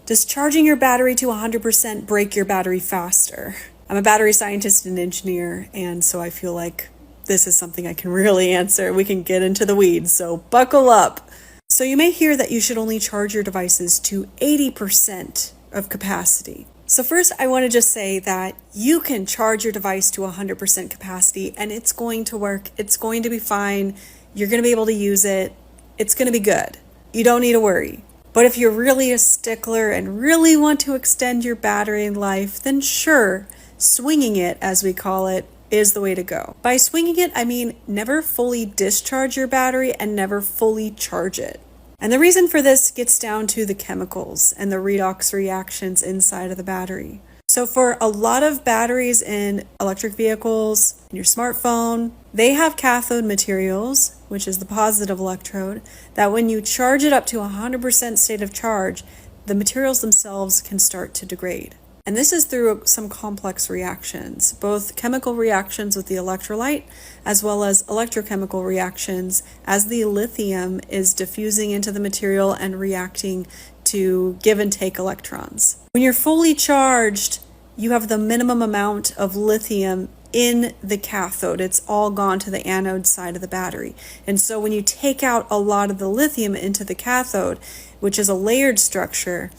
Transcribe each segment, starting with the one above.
Does charging your battery to 100% break your battery faster? I'm a battery scientist and engineer, and so I feel like this is something I can really answer. We can get into the weeds, so buckle up. So you may hear that you should only charge your devices to 80% of capacity. So first, I want to just say that you can charge your device to 100% capacity, and it's going to work. It's going to be fine. You're going to be able to use it. It's going to be good. You don't need to worry. But if you're really a stickler and really want to extend your battery life, then sure, swinging it, as we call it, is the way to go. By swinging it, I mean never fully discharge your battery and never fully charge it. And the reason for this gets down to the chemicals and the redox reactions inside of the battery. So for a lot of batteries in electric vehicles, in your smartphone, they have cathode materials, which is the positive electrode, that when you charge it up to 100% state of charge, the materials themselves can start to degrade. And this is through some complex reactions, both chemical reactions with the electrolyte, as well as electrochemical reactions as the lithium is diffusing into the material and reacting to give and take electrons. When you're fully charged, you have the minimum amount of lithium in the cathode. It's all gone to the anode side of the battery. And so when you take out a lot of the lithium into the cathode, which is a layered structure,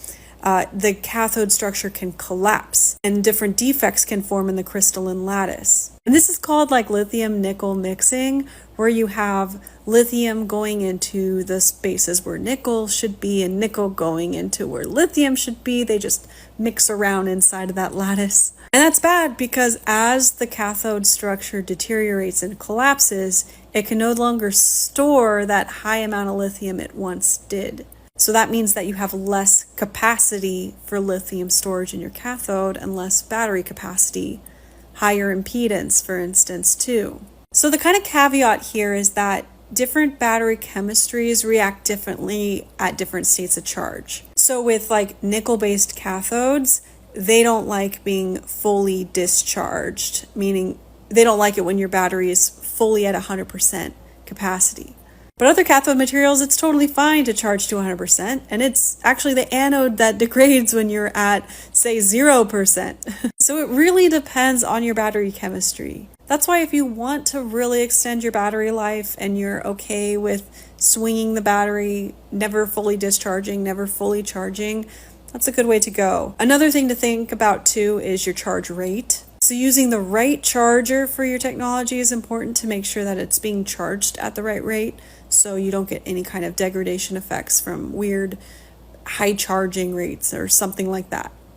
the cathode structure can collapse and different defects can form in the crystalline lattice. And this is called like lithium nickel mixing, where you have lithium going into the spaces where nickel should be and nickel going into where lithium should be. They just mix around inside of that lattice. And that's bad because as the cathode structure deteriorates and collapses, it can no longer store that high amount of lithium it once did. So that means that you have less capacity for lithium storage in your cathode and less battery capacity, higher impedance, for instance, too. So the kind of caveat here is that different battery chemistries react differently at different states of charge. So with like nickel-based cathodes, they don't like being fully discharged, meaning they don't like it when your battery is fully at 100% capacity. But other cathode materials, it's totally fine to charge to 100%, and it's actually the anode that degrades when you're at, say, 0%. So it really depends on your battery chemistry. That's why if you want to really extend your battery life and you're okay with swinging the battery, never fully discharging, never fully charging, that's a good way to go. Another thing to think about too is your charge rate. So using the right charger for your technology is important to make sure that it's being charged at the right rate so you don't get any kind of degradation effects from weird high charging rates or something like that.